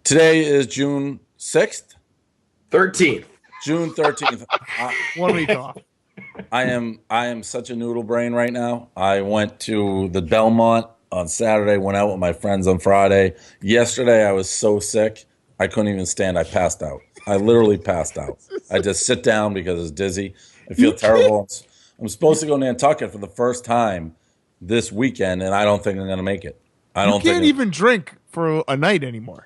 Today is June 6th? 13th. June 13th. 1 week off. I am such a noodle brain right now. I went to the Belmont on Saturday, went out with my friends on Friday. Yesterday, I was so sick, I couldn't even stand. I passed out. I literally passed out. I just sit down because I was dizzy. I feel terrible. I'm supposed to go to Nantucket for the first time this weekend, and I don't think I'm going to make it. You can't even drink for a night anymore.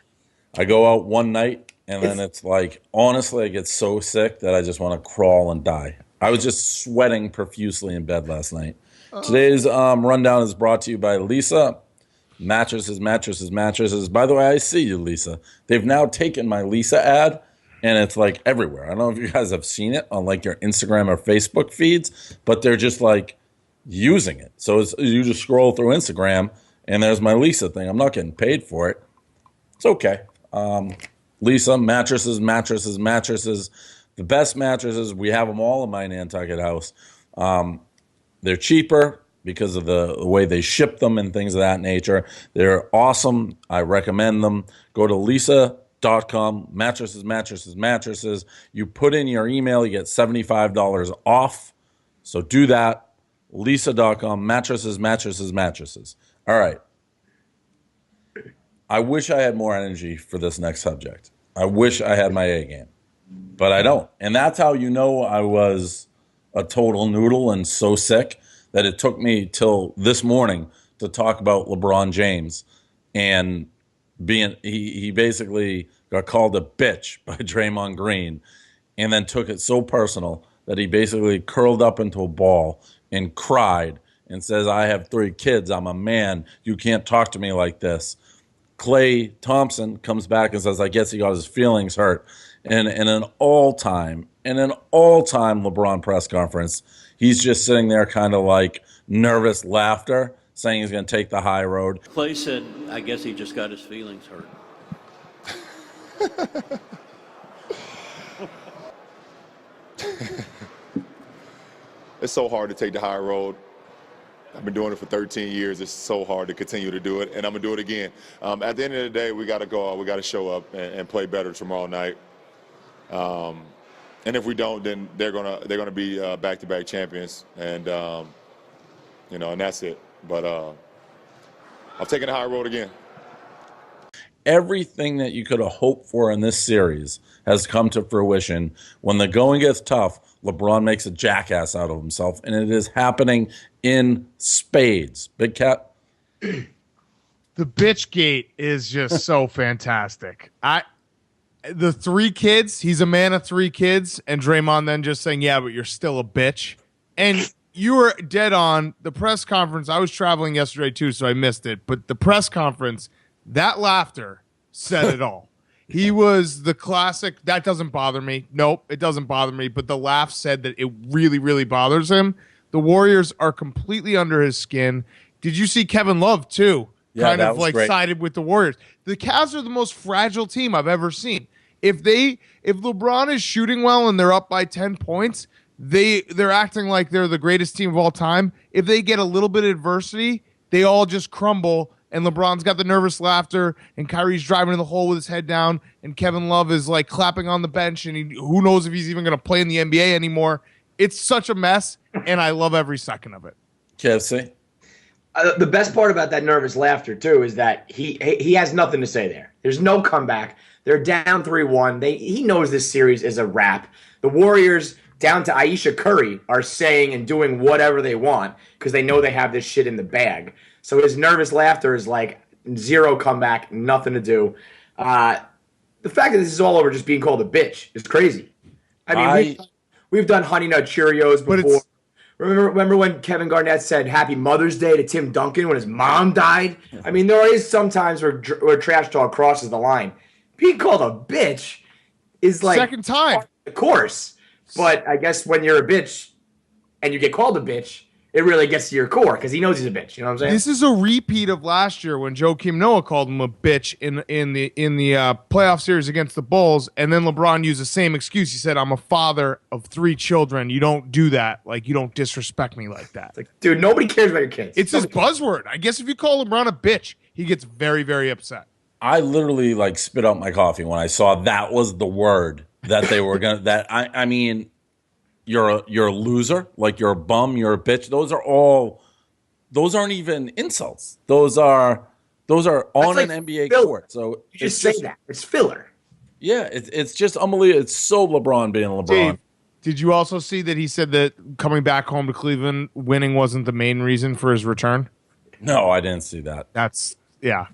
I go out one night, and then it's like, honestly, I get so sick that I just want to crawl and die. I was just sweating profusely in bed last night. Today's rundown is brought to you by Lisa. Mattresses. By the way, I see you, Lisa. They've now taken my Lisa ad, and it's like everywhere. I don't know if you guys have seen it on like your Instagram or Facebook feeds, but they're just like using it. So you just scroll through Instagram, and there's my Lisa thing. I'm not getting paid for it. It's okay. Lisa, mattresses. The best mattresses. We have them all in my Nantucket house. They're cheaper because of the way they ship them and things of that nature. They're awesome. I recommend them. Go to lisa.com, mattresses. You put in your email, you get $75 off. So do that. Lisa.com, mattresses. All right. I wish I had more energy for this next subject. I wish I had my A game, but I don't. And that's how you know I was a total noodle and so sick that it took me till this morning to talk about LeBron James and he basically got called a bitch by Draymond Green and then took it so personal that he basically curled up into a ball and cried and says, I have 3 kids. I'm a man. You can't talk to me like this. Klay Thompson comes back and says, I guess he got his feelings hurt. And in an all-time LeBron press conference, he's just sitting there kind of like nervous laughter, saying he's going to take the high road. Klay said, I guess he just got his feelings hurt. It's so hard to take the high road. I've been doing it for 13 years. It's so hard to continue to do it, and I'm going to do it again. At the end of the day, we got to go out. We got to show up and play better tomorrow night. And if we don't, then they're gonna be back-to-back champions, and and that's it. But I'm taking the high road again. Everything that you could have hoped for in this series has come to fruition. When the going gets tough, LeBron makes a jackass out of himself, and it is happening in spades. Big Cat? The bitch gate is just so fantastic. The 3 kids, he's a man of 3 kids, and Draymond then just saying, yeah, but you're still a bitch. And you were dead on. The press conference, I was traveling yesterday too, so I missed it. But the press conference, that laughter said it all. He was the classic, that doesn't bother me. Nope, it doesn't bother me. But the laugh said that it really, really bothers him. The Warriors are completely under his skin. Did you see Kevin Love too? Yeah, kind of like great. sided with the Warriors. The Cavs are the most fragile team I've ever seen. If LeBron is shooting well and they're up by 10 points, they're acting like they're the greatest team of all time. If they get a little bit of adversity, they all just crumble. And LeBron's got the nervous laughter, and Kyrie's driving in the hole with his head down, and Kevin Love is like clapping on the bench, and who knows if he's even going to play in the NBA anymore. It's such a mess, and I love every second of it. KFC? The best part about that nervous laughter, too, is that he has nothing to say there. There's no comeback. They're down 3-1. He knows this series is a wrap. The Warriors, down to Aisha Curry, are saying and doing whatever they want because they know they have this shit in the bag. So his nervous laughter is like zero comeback, nothing to do. The fact that this is all over just being called a bitch is crazy. I mean, we've done Honey Nut Cheerios before. Remember when Kevin Garnett said Happy Mother's Day to Tim Duncan when his mom died? I mean, there is some times where trash talk crosses the line. Being called a bitch is like second time, of course. But I guess when you're a bitch and you get called a bitch, it really gets to your core because he knows he's a bitch. You know what I'm saying? This is a repeat of last year when Joakim Noah called him a bitch in the playoff series against the Bulls, and then LeBron used the same excuse. He said, "I'm a father of 3 children. You don't do that. Like you don't disrespect me like that." It's like, dude, nobody cares about your kids. It's his buzzword. I guess if you call LeBron a bitch, he gets very, very upset. I literally like spit out my coffee when I saw that was the word that they were gonna. That I mean, you're a loser, like you're a bum, you're a bitch. Those aren't even insults. Those are on like an NBA filler. court. So You just say that. It's filler. Yeah, it's just unbelievable. It's so LeBron being LeBron. Dave, did you also see that he said that coming back home to Cleveland, winning wasn't the main reason for his return? No, I didn't see that. That's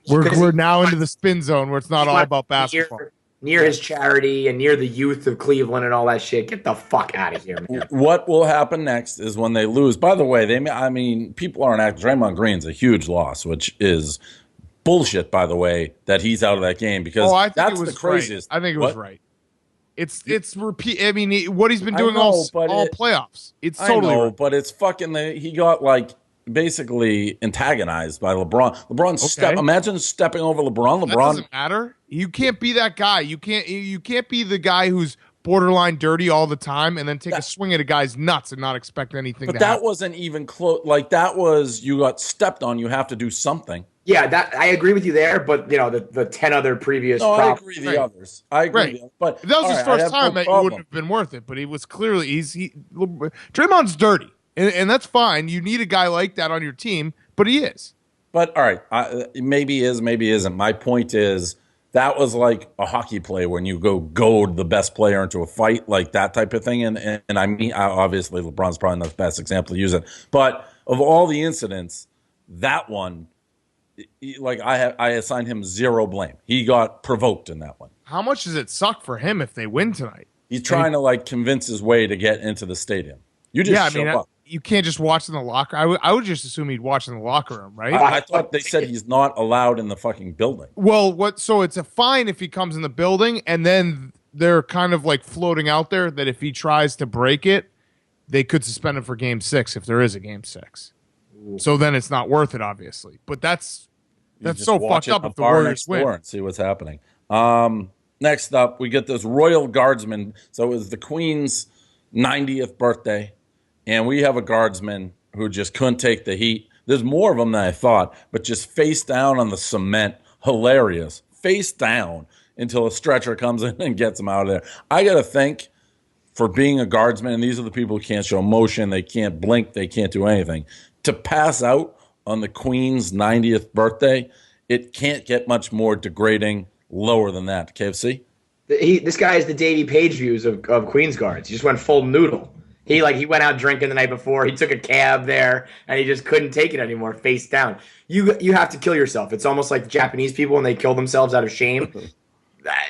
We're now into the spin zone where it's not all about basketball. Near his charity and near the youth of Cleveland and all that shit. Get the fuck out of here, man. What will happen next is when they lose. By the way, people aren't acting. Draymond Green's a huge loss, which is bullshit. By the way, that he's out of that game because that's the craziest. Right. I think it was right. It's repeat. I mean, what he's been doing all playoffs. It's totally. I know, right. but it's fucking. He got like basically antagonized by LeBron. Imagine stepping over LeBron. That doesn't matter. You can't be that guy. You can't be the guy who's borderline dirty all the time and then take a swing at a guy's nuts and not expect anything to happen. But that wasn't even close. Like that was you got stepped on. You have to do something. Yeah, that I agree with you there, but the 10 other previous. No, I agree. The others, I agree. Right. But if that was his first time, that wouldn't have been worth it. But he was clearly Draymond's dirty. And that's fine. You need a guy like that on your team, but he is. But all right, maybe he is, maybe he isn't. My point is that was like a hockey play when you go goad the best player into a fight, like that type of thing. And I mean, obviously LeBron's probably not the best example to use it. But of all the incidents, that one, like I assign him zero blame. He got provoked in that one. How much does it suck for him if they win tonight? He's trying to like convince his way to get into the stadium. You just show up. You can't just watch in the locker. I would just assume he'd watch in the locker room, right? I thought they said he's not allowed in the fucking building. Well, so it's a fine if he comes in the building, and then they're kind of like floating out there that if he tries to break it, they could suspend him for Game 6 if there is a Game 6. Ooh. So then it's not worth it, obviously. But that's so fucked up if the Warriors win. And see what's happening. Next up, we get this Royal Guardsman. So it was the Queen's 90th birthday. And we have a guardsman who just couldn't take the heat. There's more of them than I thought, but just face down on the cement. Hilarious. Face down until a stretcher comes in and gets him out of there. I got to think, for being a guardsman, and these are the people who can't show motion, they can't blink, they can't do anything, to pass out on the Queen's 90th birthday, it can't get much more degrading, lower than that. KFC? This guy is the Davey Page views of Queen's guards. He just went full noodle. He went out drinking the night before. He took a cab there, and he just couldn't take it anymore, face down. You have to kill yourself. It's almost like the Japanese people when they kill themselves out of shame.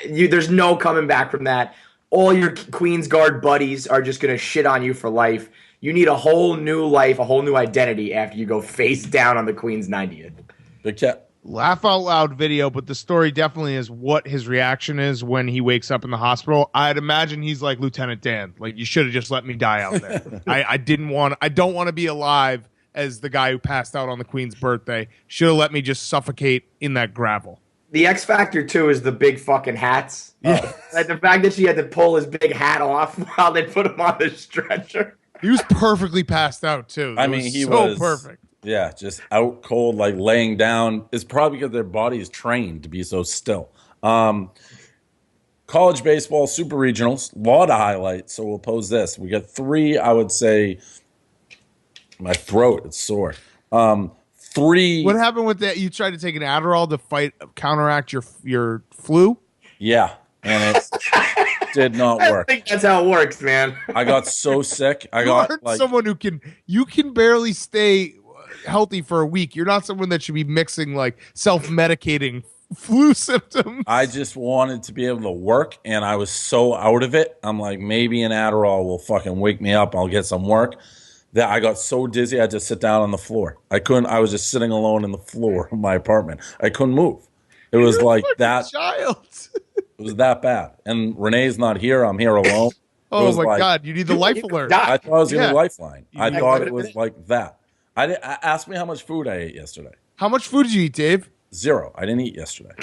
There's no coming back from that. All your Queen's Guard buddies are just going to shit on you for life. You need a whole new life, a whole new identity after you go face down on the Queen's 90th. Big Cat. Laugh out loud video, but the story definitely is what his reaction is when he wakes up in the hospital. I'd imagine he's like Lieutenant Dan. Like, you should have just let me die out there. I don't want to be alive as the guy who passed out on the Queen's birthday. Should have let me just suffocate in that gravel. The X factor too is the big fucking hats. Yeah. Like the fact that she had to pull his big hat off while they put him on the stretcher. He was perfectly passed out too. He was was perfect. Yeah, just out cold, like laying down. It's probably because their body is trained to be so still. College baseball, super regionals, a lot of highlights. So we'll pose this. We got 3, I would say. My throat, it's sore. 3. What happened with that? You tried to take an Adderall to counteract your flu? Yeah, and it did not work. I think that's how it works, man. I got so sick. Someone who can barely stay healthy for a week. You're not someone that should be mixing like self-medicating flu symptoms. I just wanted to be able to work, and I was so out of it. I'm like, maybe an Adderall will fucking wake me up. I'll get some work. That I got so dizzy, I had to sit down on the floor. I was just sitting alone in the floor of my apartment. I couldn't move. It was like that. Child. It was that bad. And Renee's not here. I'm here alone. Oh my God! You need the life alert. I thought I was getting a lifeline. I thought it was like that. Ask me how much food I ate yesterday. How much food did you eat, Dave? 0. I didn't eat yesterday.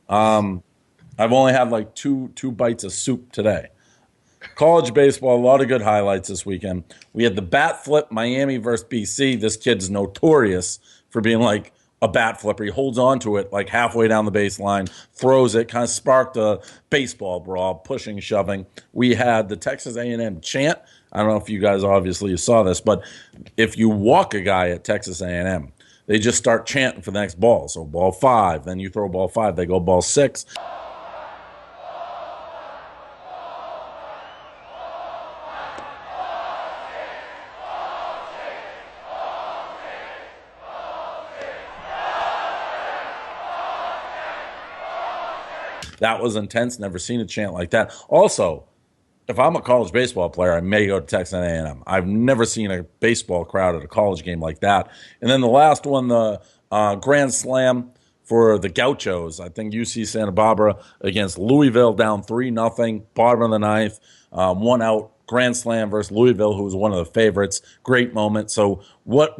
I've only had like two bites of soup today. College baseball, a lot of good highlights this weekend. We had the bat flip, Miami versus BC. This kid's notorious for being like a bat flipper. He holds on to it like halfway down the baseline, throws it, kind of sparked a baseball brawl, pushing, shoving. We had the Texas A&M chant. I don't know if you guys obviously saw this, but if you walk a guy at Texas A&M, they just start chanting for the next ball. So ball 5, then you throw ball 5, they go ball 6. That was intense. Never seen a chant like that. Also, if I'm a college baseball player, I may go to Texas A&M. I've never seen a baseball crowd at a college game like that. And then the last one, the Grand Slam for the Gauchos. I think UC Santa Barbara against Louisville, down 3-0, bottom of the ninth, 1 out. Grand Slam versus Louisville, who was one of the favorites. Great moment. So what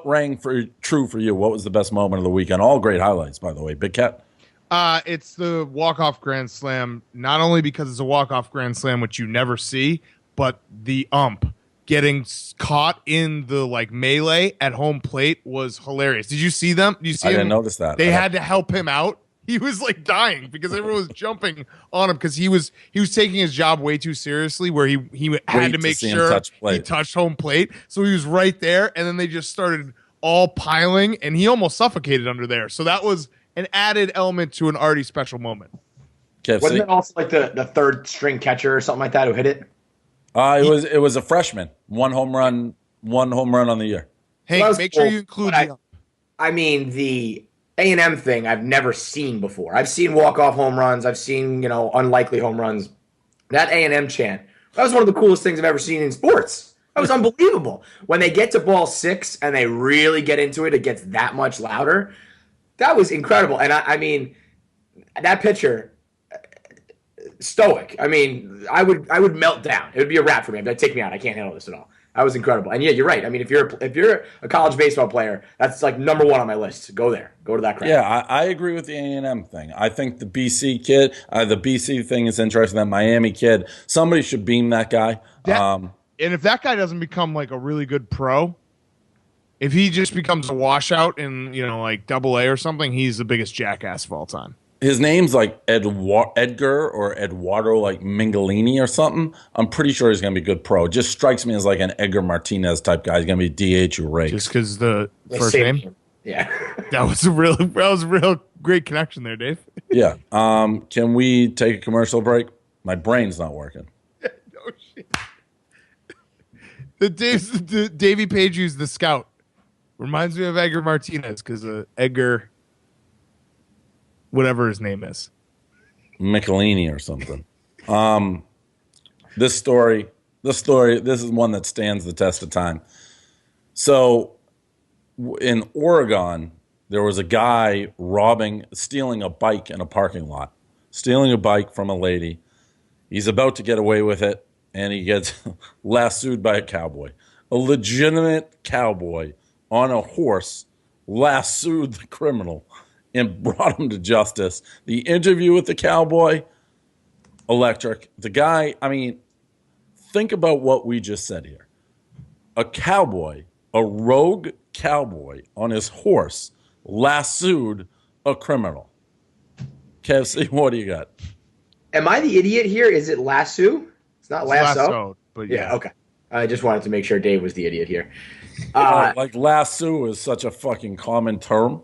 rang true for you? What was the best moment of the weekend? All great highlights, by the way. Big Cat. It's the walk-off Grand Slam, not only because it's a walk-off Grand Slam, which you never see, but the ump getting caught in the melee at home plate was hilarious. Did you see them? I didn't notice that. They had to help him out. He was dying because everyone was jumping on him because he was taking his job way too seriously, where he had to make sure he touched home plate. So he was right there, and then they just started all piling, and he almost suffocated under there. So that was an added element to an already special moment. Wasn't it also the third string catcher or something like that who hit it? It was a freshman. One home run on the year. Hey, make sure you include I mean, the A&M thing I've never seen before. I've seen walk-off home runs. I've seen, unlikely home runs. That A&M chant, that was one of the coolest things I've ever seen in sports. That was unbelievable. When they get to ball 6 and they really get into it, it gets that much louder. That was incredible. And I mean, that pitcher, stoic. I mean, I would melt down. It would be a wrap for me. That'd take me out. I can't handle this at all. That was incredible. And yeah, you're right. I mean, if you're a college baseball player, that's number 1 on my list. Go there. Go to that crowd. Yeah, I agree with the A&M thing. I think the BC kid, the BC thing is interesting. That Miami kid, somebody should beam that guy. And if that guy doesn't become a really good pro, if he just becomes a washout in, Double A or something, he's the biggest jackass of all time. His name's Edgar or Eduardo Mingolini or something. I'm pretty sure he's going to be good pro. Just strikes me as an Edgar Martinez type guy. He's going to be DH who rakes. Just because the first name? Yeah. That was a real great connection there, Dave. Yeah. Can we take a commercial break? My brain's not working. No shit. The Davey Page used the scout. Reminds me of Edgar Martinez because Edgar, whatever his name is, Michelini or something. This story. This is one that stands the test of time. So, in Oregon, there was a guy stealing a bike in a parking lot, stealing a bike from a lady. He's about to get away with it, and he gets lassoed by a cowboy, a legitimate cowboy on a horse, lassoed the criminal and brought him to justice. The interview with the cowboy, electric. The guy, I mean, think about what we just said here. A cowboy, a rogue cowboy on his horse, lassoed a criminal. KFC, what do you got? Am I the idiot here? Is it lasso? It's not lasso? Lassoed, but yeah, okay. I just wanted to make sure Dave was the idiot here. Lasso is such a fucking common term.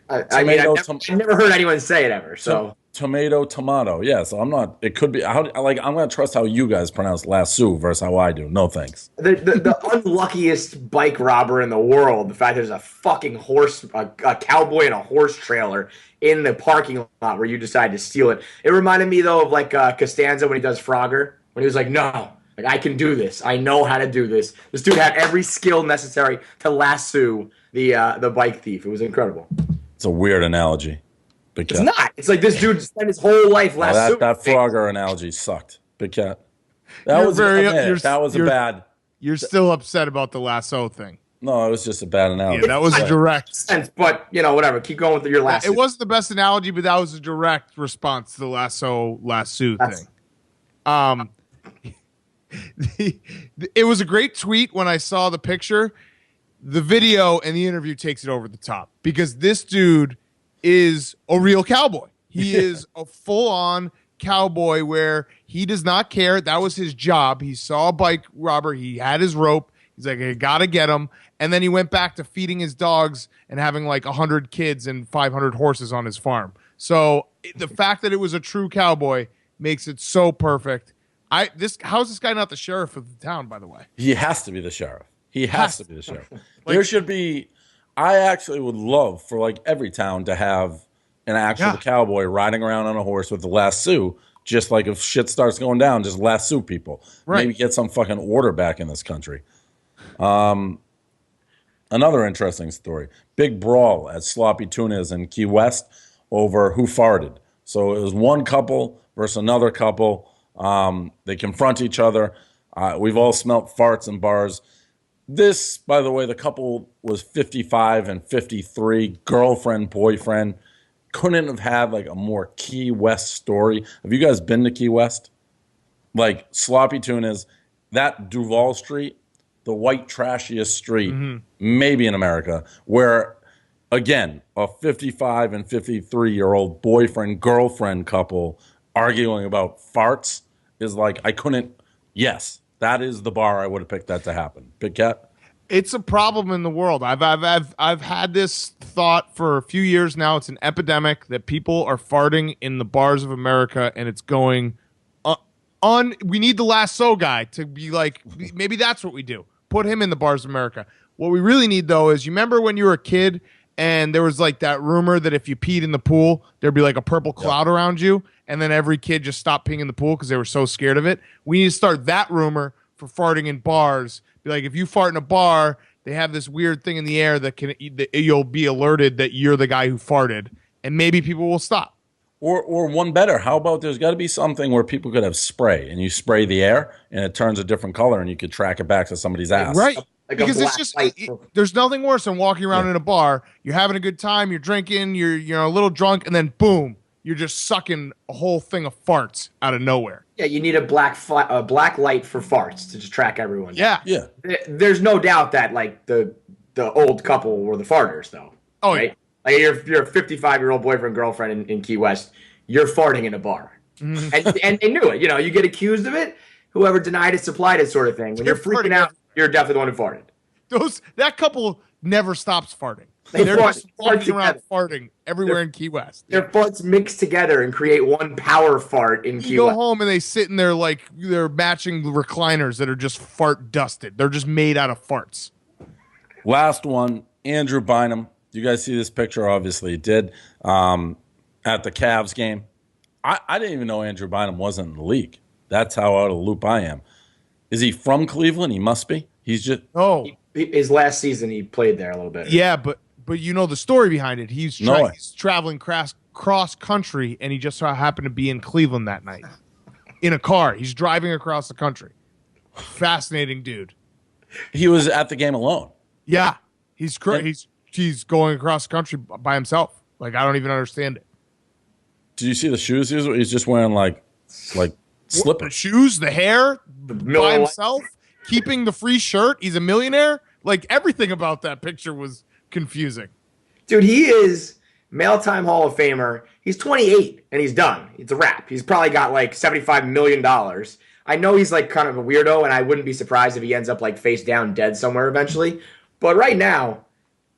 I mean, I've never heard anyone say it ever. So tomato. Yeah, so I'm not. It could be. I'm gonna trust how you guys pronounce lasso versus how I do. No thanks. The unluckiest bike robber in the world. The fact there's a fucking horse, a cowboy in a horse trailer in the parking lot where you decide to steal it. It reminded me though of Costanza when he does Frogger, when he was like, no. I can do this. I know how to do this. This dude had every skill necessary to lasso the bike thief. It was incredible. It's a weird analogy. Big Cat. It's not. It's like this dude spent his whole life lassoing. That Frogger analogy sucked. Big Cat. That was a bad. You're still upset about the lasso thing. No, it was just a bad analogy. Yeah, that was direct. Sense, but whatever. Keep going with your lasso. It wasn't the best analogy, but that was a direct response to the lasso thing. It was a great tweet when I saw the picture. the video and the interview takes it over the top because this dude is a real cowboy. He is a full-on cowboy where he does not care. That was his job. He saw a bike robber. He had his rope. He's like, I got to get him. And then he went back to feeding his dogs and having like 100 kids and 500 horses on his farm. So the fact that it was a true cowboy makes it so perfect. How's this guy not the sheriff of the town, by the way? He has to be the sheriff. He has to be the sheriff. There should be. I actually would love for like every town to have an actual cowboy riding around on a horse with a lasso. Just like if shit starts going down, just lasso people. Right. Maybe get some fucking order back in this country. Another interesting story. Big brawl at Sloppy Tuna's in Key West over who farted. So it was one couple versus another couple. They confront each other. We've all smelt farts in bars. This, by the way, the couple was 55 and 53, girlfriend, boyfriend. Couldn't have had like a more Key West story. Have you guys been to Key West? Like Sloppy Tuna's, that Duval Street, the white trashiest street, maybe in America, where, again, a 55 and 53-year-old boyfriend, girlfriend couple arguing about farts is like, yes, that is the bar I would have picked that to happen. Big Cat? It's a problem in the world. I've had this thought for a few years now. It's an epidemic that people are farting in the bars of America, and it's going on. We need the lasso guy to be like, maybe that's what we do. Put him in the bars of America. What we really need, though, is you remember when you were a kid and there was like that rumor that if you peed in the pool, there'd be like a purple cloud around you, and then every kid just stopped peeing in the pool because they were so scared of it. We need to start that rumor for farting in bars. Be like, if you fart in a bar, they have this weird thing in the air that you'll be alerted that you're the guy who farted, and maybe people will stop. Or one better, how about there's got to be something where people could have spray, and you spray the air, and it turns a different color, and you could track it back to somebody's ass. Right. Like because it's just, there's nothing worse than walking around in a bar, you're having a good time, you're drinking, you're a little drunk, and then boom, you're just sucking a whole thing of farts out of nowhere. Yeah, you need a black light for farts to just track everyone. Yeah. There's no doubt that like the old couple were the farters, though. Oh, right? Like you're a 55-year-old boyfriend girlfriend in Key West. You're farting in a bar, and they knew it. You know, you get accused of it. Whoever denied it supplied it, sort of thing. When you're freaking out, you're definitely the one who farted. That couple never stops farting. They're just walking around farting everywhere in Key West. Their farts mix together and create one power fart in Key West. You go home and they sit in their like their matching recliners that are just fart dusted. They're just made out of farts. Last one, Andrew Bynum. You guys see this picture? Obviously, you did. At the Cavs game. I didn't even know Andrew Bynum wasn't in the league. That's how out of the loop I am. Is he from Cleveland? He must be. He's just his last season he played there a little bit. Yeah, but you know the story behind it. He's traveling cross country, and he just so happened to be in Cleveland that night in a car. He's driving across the country. Fascinating dude. He was at the game alone. Yeah, he's going across the country by himself. Like I don't even understand it. Did you see the shoes? He's just wearing like slippers. The shoes, the hair, by himself, keeping the free shirt. He's a millionaire. Like everything about that picture was confusing. Dude, he is Mail Time Hall of Famer. He's 28 and he's done. It's a wrap. He's probably got like $75 million. I know he's like kind of a weirdo, and I wouldn't be surprised if he ends up like face down dead somewhere eventually. But right now,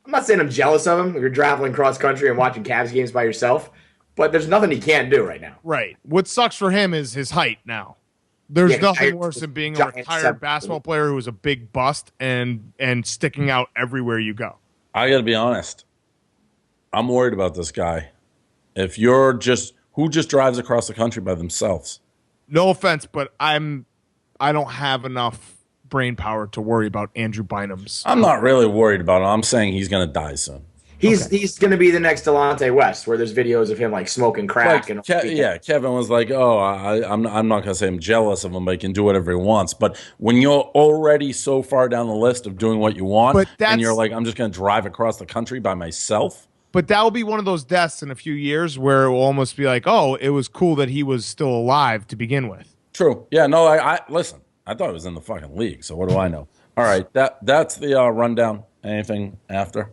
I'm not saying I'm jealous of him if you're traveling cross country and watching Cavs games by yourself. But there's nothing he can't do right now. Right. What sucks for him is his height now. There's nothing worse than being a retired basketball player who is a big bust and sticking out everywhere you go. I got to be honest. I'm worried about this guy. If you're who just drives across the country by themselves? No offense, but I don't have enough brain power to worry about Andrew Bynum's. I'm not really worried about him. I'm saying he's going to die soon. He's going to be the next Delonte West, where there's videos of him like smoking crack. Like, Kevin was like, "Oh, I'm not going to say I'm jealous of him, but he can do whatever he wants." But when you're already so far down the list of doing what you want, and you're like, "I'm just going to drive across the country by myself," but that will be one of those deaths in a few years where it will almost be like, "Oh, it was cool that he was still alive to begin with." True. Yeah. No. I listen. I thought he was in the fucking league. So what do I know? All right. That's the rundown. anything after.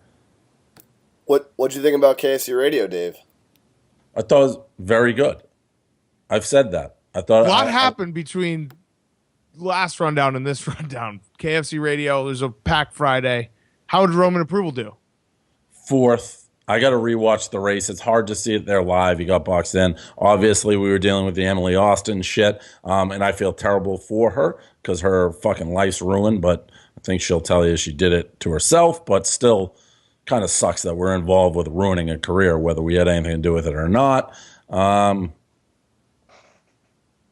What'd you think about KSC Radio, Dave? I thought it was very good. I've said that. I thought A lot happened between last rundown and this rundown. KFC Radio, there's a pack Friday. How did Roman Approval do? Fourth. I got to rewatch the race. It's hard to see it there live. He got boxed in. Obviously, we were dealing with the Emily Austin shit, and I feel terrible for her because her fucking life's ruined, but I think she'll tell you she did it to herself, but still kind of sucks that we're involved with ruining a career, whether we had anything to do with it or not.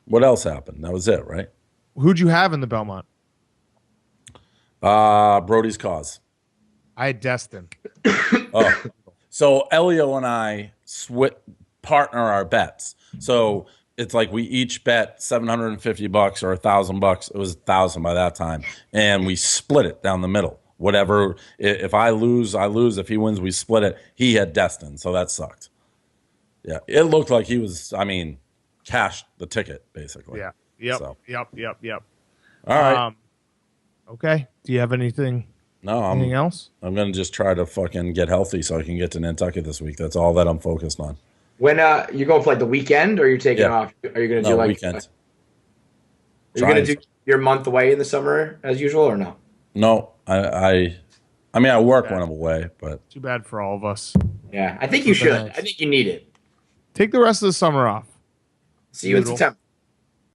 What else happened? That was it, right? Who'd you have in the Belmont? Brody's Cause. I had Destin. Oh. So Elio and I partner our bets. So it's like we each bet $750 or $1,000. It was 1,000 by that time, and we split it down the middle. Whatever. If I lose, I lose. If he wins, we split it. He had Destin, so that sucked. Yeah, it looked like he was. I mean, cashed the ticket basically. Yeah. Yep. So. Yep. All right. Okay. Do you have anything? No, Anything else? I'm gonna just try to fucking get healthy so I can get to Nantucket this week. That's all that I'm focused on. When you going for like the weekend, or you're taking off? Are you gonna do like weekend? Are you gonna do your month away in the summer as usual, or no? No, I mean I work when I'm away, but Too bad for all of us. Yeah, I think you should. I think you need it. Take the rest of the summer off. See you in Noodle. September.